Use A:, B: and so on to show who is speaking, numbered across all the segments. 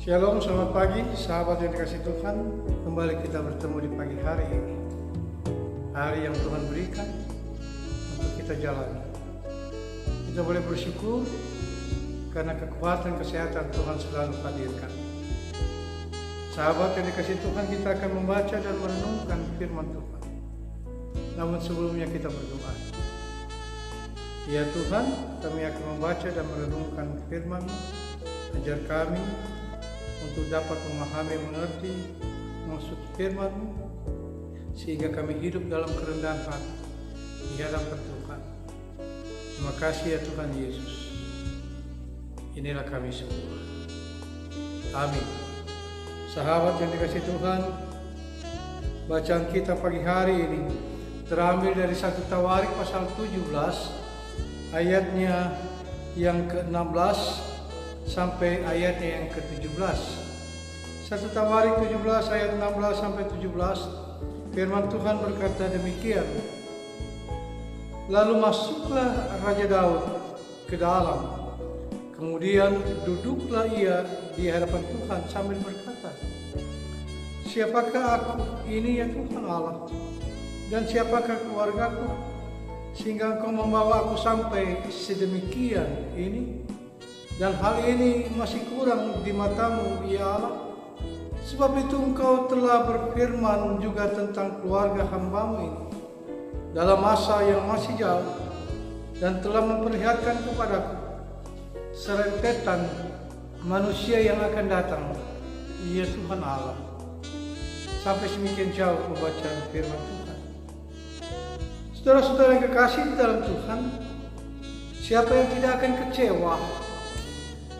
A: Shalom, selamat pagi sahabat yang dikasih Tuhan. Kembali kita bertemu di pagi hari ini. Hari yang Tuhan berikan untuk kita jalani. Kita boleh bersyukur karena kekuatan kesehatan Tuhan selalu hadirkan. Sahabat yang dikasih Tuhan, kita akan membaca dan merenungkan firman Tuhan. Namun sebelumnya kita berdoa. Ya Tuhan, kami akan membaca dan merenungkan firman-Mu. Ajar kami untuk dapat memahami, mengerti maksud firman-Mu, sehingga kami hidup dalam kerendahan hati di hadapan Tuhan. Terima kasih ya Tuhan Yesus. Inilah kami semua. Amin. Sahabat yang dikasih Tuhan, bacaan kita pagi hari ini terambil dari 1 Tawarik pasal 17 ayatnya yang ke-16 sampai ayatnya yang ke-17. 1 Tawarik 17 ayat 16 sampai 17. Firman Tuhan berkata demikian. Lalu masuklah Raja Daud ke dalam. Kemudian duduklah ia di hadapan Tuhan sambil berkata, siapakah aku ini ya Tuhan Allah? Dan siapakah keluargaku sehingga Engkau membawa aku sampai sedemikian ini? Dan hal ini masih kurang di mata-Mu ya Allah. Sebab itu Engkau telah berfirman juga tentang keluarga hamba-Mu ini dalam masa yang masih jauh, dan telah memperlihatkan kepadaku serentetan manusia yang akan datang, ya Tuhan Allah. Sampai semikian jauh pembacaan firman Tuhan. Saudara-saudara yang kekasih di dalam Tuhan, siapa yang tidak akan kecewa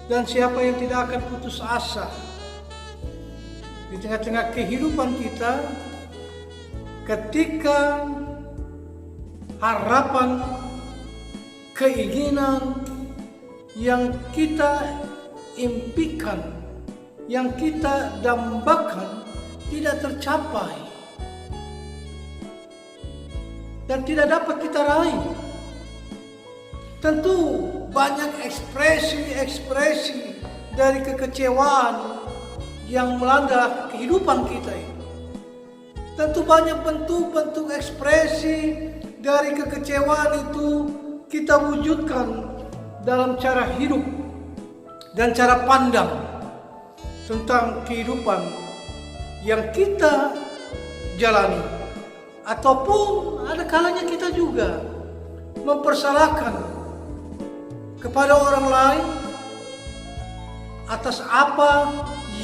A: dan siapa yang tidak akan putus asa di tengah-tengah kehidupan kita ketika harapan, keinginan yang kita impikan, yang kita dambakan tidak tercapai dan tidak dapat kita raih. Tentu banyak ekspresi-ekspresi dari kekecewaan yang melanda kehidupan kita ini. Tentu banyak bentuk-bentuk ekspresi dari kekecewaan itu kita wujudkan dalam cara hidup dan cara pandang tentang kehidupan yang kita jalani. Ataupun ada kalanya kita juga mempersalahkan kepada orang lain atas apa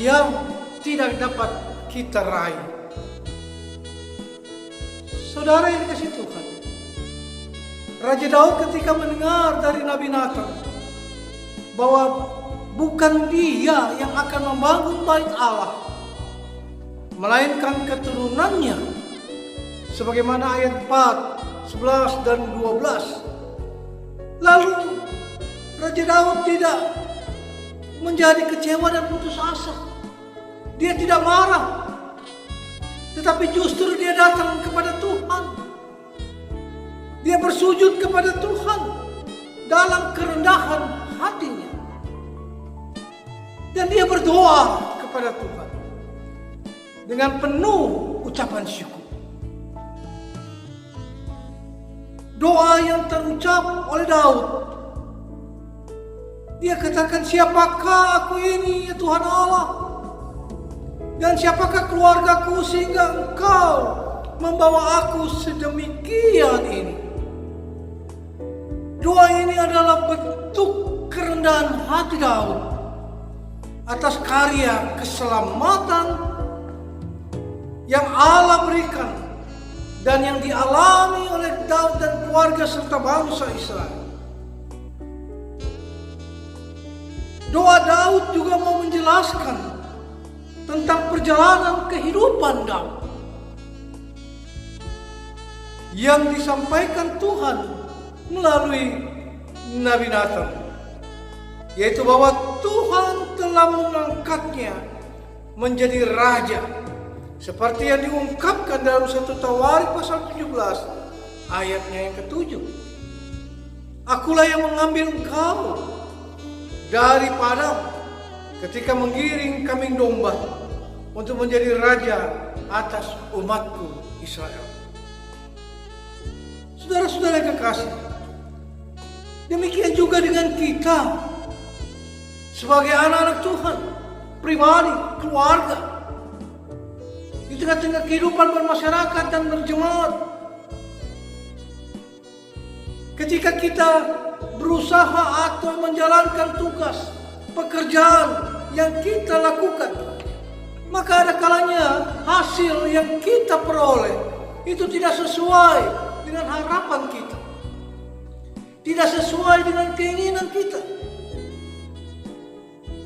A: yang tidak dapat kita raih. Saudara yang dikasih Tuhan, Raja Daud ketika mendengar dari Nabi Nathan bahwa bukan dia yang akan membangun bait Allah, melainkan keturunannya, sebagaimana ayat 4, 11 dan 12. Lalu Raja Daud tidak menjadi kecewa dan putus asa. Dia tidak marah, tetapi justru dia datang kepada Tuhan. Dia bersujud kepada Tuhan dalam kerendahan hatinya. Dan dia berdoa kepada Tuhan dengan penuh ucapan syukur. Doa yang terucap oleh Daud. Dia katakan, siapakah aku ini ya Tuhan Allah? Dan siapakah keluargaku sehingga Engkau membawa aku sedemikian ini? Doa ini adalah bentuk kerendahan hati Daud atas karya keselamatan yang Allah berikan dan yang dialami oleh Daud dan keluarga serta bangsa Israel. Doa Daud juga mau menjelaskan tentang perjalanan kehidupan Daud yang disampaikan Tuhan melalui Nabi Nathan, yaitu bahwa Tuhan telah mengangkatnya menjadi raja, seperti yang diungkapkan dalam 1 Tawarik pasal 17 ayatnya yang ke-7. Akulah yang mengambil engkau daripada ketika menggiring kambing domba untuk menjadi raja atas umatku Israel. Saudara-saudara yang kekasih, demikian juga dengan kita sebagai anak-anak Tuhan, pribadi, keluarga, di tengah-tengah kehidupan bermasyarakat dan berjemaat. Ketika kita berusaha atau menjalankan tugas pekerjaan yang kita lakukan, maka ada kalanya hasil yang kita peroleh itu tidak sesuai dengan harapan kita, tidak sesuai dengan keinginan kita,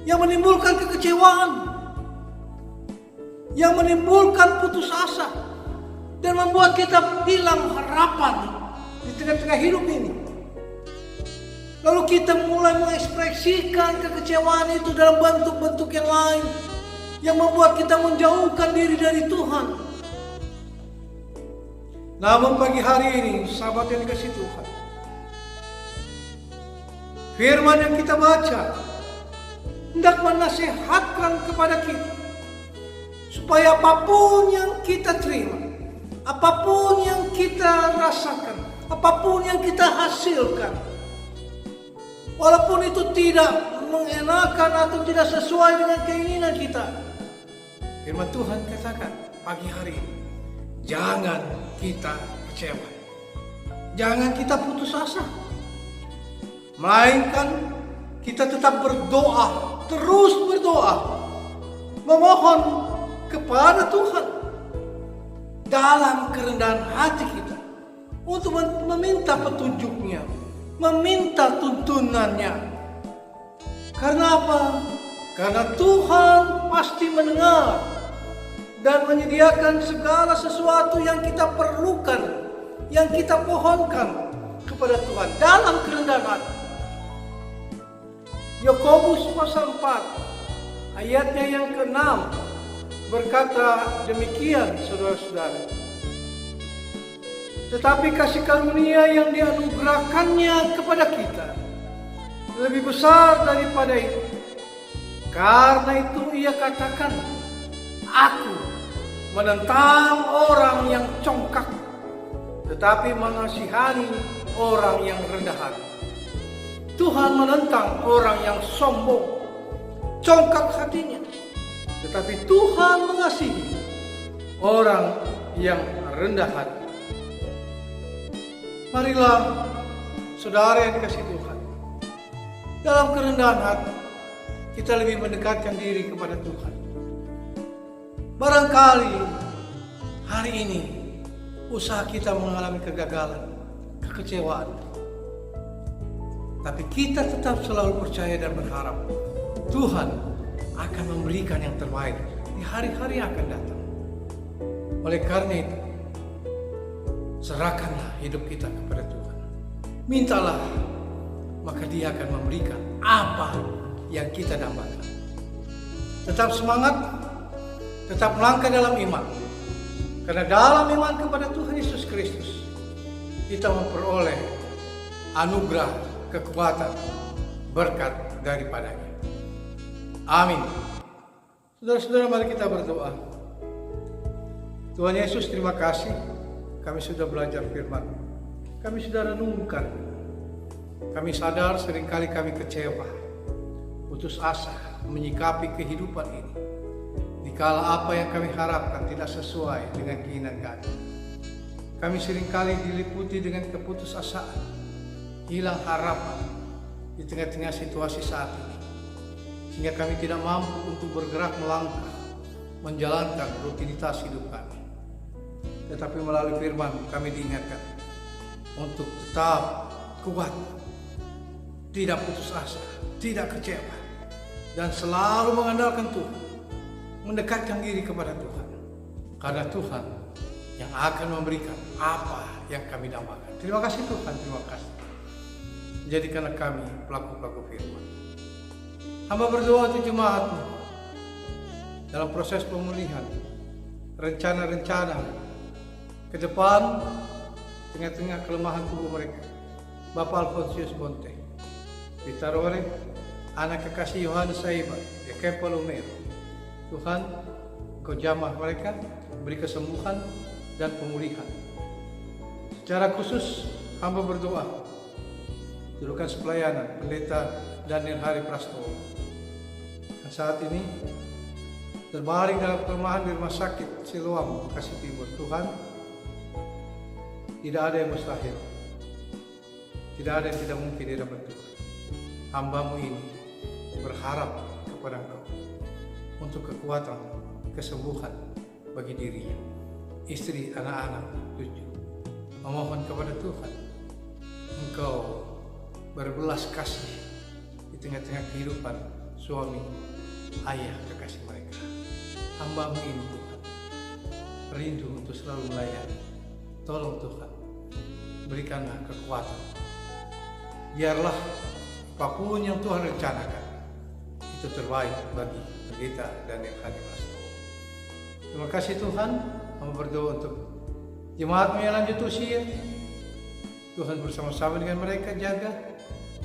A: yang menimbulkan kekecewaan, yang menimbulkan putus asa, dan membuat kita hilang harapan di tengah-tengah hidup ini. Lalu kita mulai mengekspresikan kekecewaan itu dalam bentuk-bentuk yang lain, yang membuat kita menjauhkan diri dari Tuhan. Namun pagi hari ini, sahabat yang dikasihi Tuhan, firman yang kita baca hendak menasihatkan kepada kita, supaya apapun yang kita terima, apapun yang kita rasakan, apapun yang kita hasilkan, walaupun itu tidak mengenakan atau tidak sesuai dengan keinginan kita, firman Tuhan katakan pagi hari ini, jangan kita kecewa, jangan kita putus asa, melainkan kita tetap berdoa, terus berdoa, memohon kepada Tuhan dalam kerendahan hati kita untuk meminta petunjuknya, meminta tuntunannya. Karena apa? Karena Tuhan pasti mendengar dan menyediakan segala sesuatu yang kita perlukan, yang kita pohonkan kepada Tuhan dalam kerendahan hati. Yakobus pasal 4 ayatnya yang ke-6 berkata demikian, saudara-saudara. Tetapi kasih karunia yang dianugerahkannya kepada kita lebih besar daripada itu. Karena itu ia katakan, aku menentang orang yang congkak, tetapi mengasihani orang yang rendah hati. Tuhan menentang orang yang sombong, congkak hatinya, tetapi Tuhan mengasihi orang yang rendah hati. Marilah saudara yang dikasihi Tuhan, dalam kerendahan hati kita lebih mendekatkan diri kepada Tuhan. Barangkali hari ini usaha kita mengalami kegagalan, kekecewaan, tapi kita tetap selalu percaya dan berharap Tuhan akan memberikan yang terbaik di hari-hari yang akan datang. Oleh karena itu, serahkanlah hidup kita kepada Tuhan. Mintalah, maka Dia akan memberikan apa yang kita dambakan. Tetap semangat, tetap melangkah dalam iman. Karena dalam iman kepada Tuhan Yesus Kristus, kita memperoleh anugerah, kekuatan, berkat daripadanya. Amin. Saudara-saudara, mari kita berdoa. Tuhan Yesus, terima kasih. Kami sudah belajar firman. Kami sudah renungkan. Kami sadar seringkali kami kecewa, putus asa menyikapi kehidupan ini. Dikala apa yang kami harapkan tidak sesuai dengan keinginan kami. Kami seringkali diliputi dengan keputusasaan, hilang harapan di tengah-tengah situasi saat ini. Sehingga kami tidak mampu untuk bergerak melangkah, menjalankan rutinitas hidup kami. Tetapi melalui firman kami diingatkan untuk tetap kuat, tidak putus asa, tidak kecewa, dan selalu mengandalkan Tuhan, mendekatkan diri kepada Tuhan. Karena Tuhan yang akan memberikan apa yang kami dambakan. Terima kasih Tuhan, terima kasih. Jadikanlah kami pelaku-pelaku firman. Hamba berdoa untuk jemaat-Mu dalam proses pemulihan, rencana-rencana ke depan tengah-tengah kelemahan tubuh mereka. Bapak Alfonsius Bonte, Bitarore, anak kekasih Yohanes Saiba, Campo Lumero. Tuhan, Kau jamah mereka, beri kesembuhan dan pemulihan. Secara khusus, hamba berdoa, julukan pelayanan Pendeta Daniel Hari Prastowo. Dan saat ini, terbaring dalam kelemahan di rumah sakit Siloam, Bekasi Timur. Tuhan, tidak ada yang mustahil. Tidak ada yang tidak mungkin di hadapan Tuhan. Hamba-Mu ini berharap kepada Engkau untuk kekuatan, kesembuhan bagi dirinya, istri, anak-anak, cucu. Memohon kepada Tuhan, Engkau berbelas kasih di tengah-tengah kehidupan suami, ayah, kekasih mereka. Hamba-Mu ini Tuhan, rindu untuk selalu melayani. Tolong Tuhan, berikanlah kekuatan. Biarlah apapun yang Tuhan rencanakan, itu terbaik bagi Pendeta Daniel Hari Prastowo. Terima kasih Tuhan, hamba berdoa untuk jemaat yang lanjut usia. Tuhan bersama-sama dengan mereka jaga,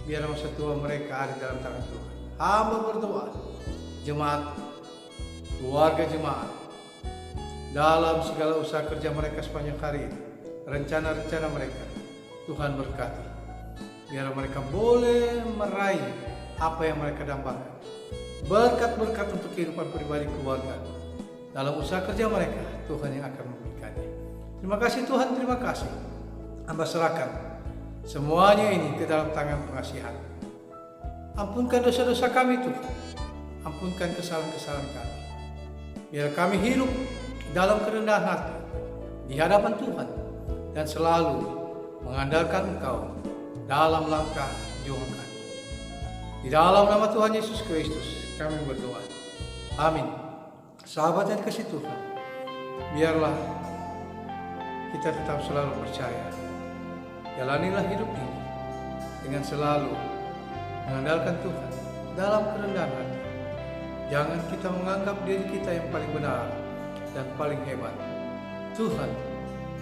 A: biar masa tua mereka ada dalam tangan Tuhan. Hamba berdoa, jemaat, keluarga jemaat, dalam segala usaha kerja mereka sepanjang hari ini, rencana-rencana mereka, Tuhan berkati. Biar mereka boleh meraih apa yang mereka dambakan. Berkat-berkat untuk kehidupan pribadi keluarga. Dalam usaha kerja mereka, Tuhan yang akan memberikannya. Terima kasih Tuhan, terima kasih. Hamba serahkan semuanya ini ke dalam tangan pengasihan. Ampunkan dosa-dosa kami Tuhan. Ampunkan kesalahan-kesalahan kami. Biar kami hidup dalam kerendahan hati di hadapan Tuhan dan selalu mengandalkan Engkau dalam langkah juang kami. Di dalam nama Tuhan Yesus Kristus kami berdoa. Amin. Sahabat yang kasih Tuhan, biarlah kita tetap selalu percaya. Jalanilah hidup ini dengan selalu mengandalkan Tuhan dalam kerendahan hati. Jangan kita menganggap diri kita yang paling benar dan paling hebat. Tuhan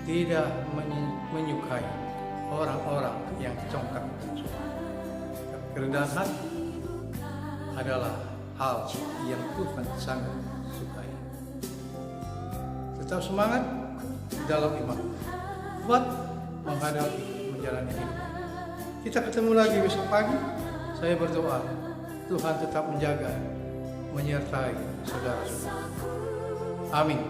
A: tidak menyukai orang-orang yang congkak dan sombong. Kerendahan hati adalah hal yang Tuhan sangat sukai. Tetap semangat dalam iman, kuat menghadapi menjalani hidup. Kita ketemu lagi besok pagi. Saya berdoa Tuhan tetap menjaga, menyertai saudara-saudara. Amin.